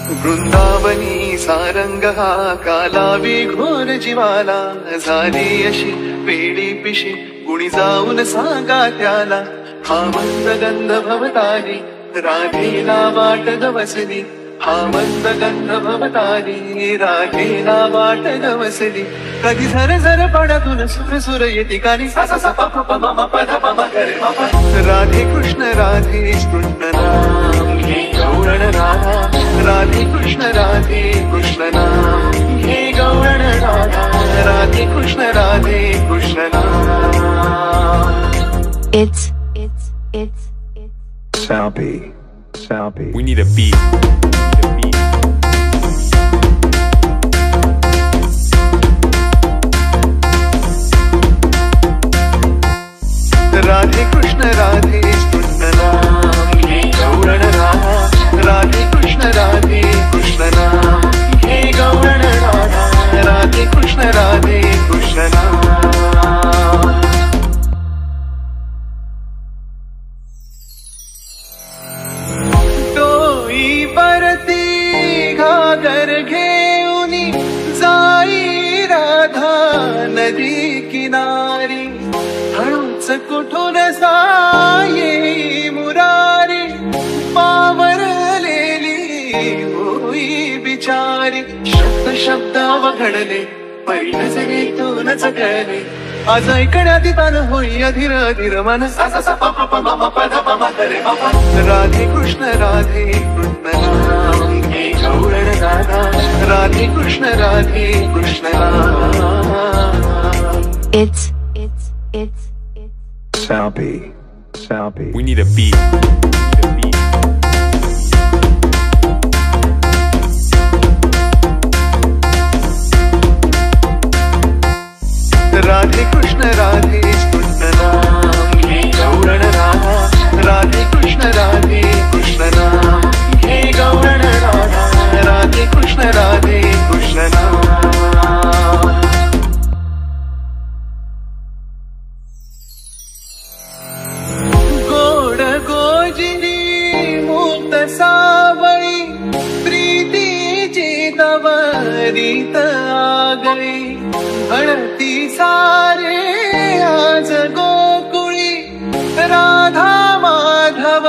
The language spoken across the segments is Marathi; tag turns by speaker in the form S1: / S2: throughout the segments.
S1: वृंदावनी सारंग हा कालावी घोर जीवाला झाली अशी वेडी पिशी कुणी जाऊन सांगा त्याला हा मंद गंध भवतारी राधेला वाट गवसली हा मंद गंध भवतारी राधेला वाट गवसली कधी झर झर पडातून सुर सुर येते कानी सा सा सा प प प म म प ध प म ग रे म प राधे कृष्ण नाम घे गौरण राधा राधे कृष्ण नाम घे गौरण राधा राधे कृष्ण नाम
S2: It's
S3: Salpy. We need a beat.
S1: Radhe Krishna नाम घे गौरण राधा राधे कृष्ण नाम घे गौरण राधा राधे कृष्ण नाम टोई परती घागर घेऊनी जाई राधा नदी किनारी हळूच कुठून साये मुरारी पावरलेली होई बिचारी शब्द वघडले पहिलं जगेतूनच कळले आज ऐकण्यात तान होई अधीर अधीर मन सा सा सा प प प म म प ध प म ग रे म प राधे कृष्ण नाम घे गौरण राधा राधे कृष्ण नाम
S2: It's
S3: Salpy. We need a beat.
S1: Radhe Krishna नाम घे गौरण राधा राधे कृष्ण नाम घे गौरण राधा राधे कृष्ण नाम गोड गोजिनी मुक्त सावळी प्रीतीची तवरीत आगळी हळती सारे आज गोकुळी राधा माधव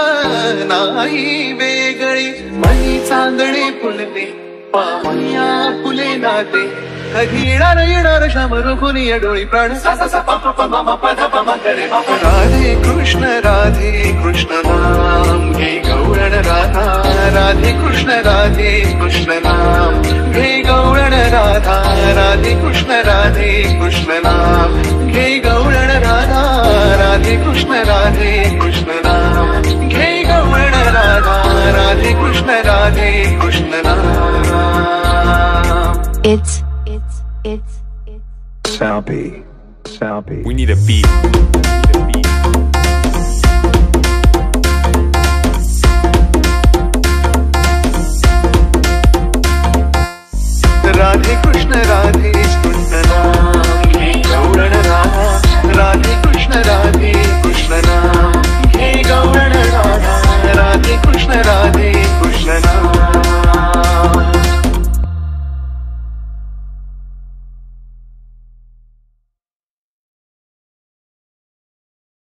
S1: नाही वेगळी मनी चांदणे फुलते पाहुण्या फुले नाते कधी येणार श्याम रुखुनी डोळी प्राण सा सा सा प प प म म प ध प म ग रे म प राधे कृष्ण नाम घे गौरण राधा राधे कृष्ण नाम घे गौरण राधा राधे कृष्ण नाम घे गौरण राधा राधे कृष्ण नाम घे गौरण राधा राधे कृष्ण नाम
S2: It's
S3: Salpy. We need a beat.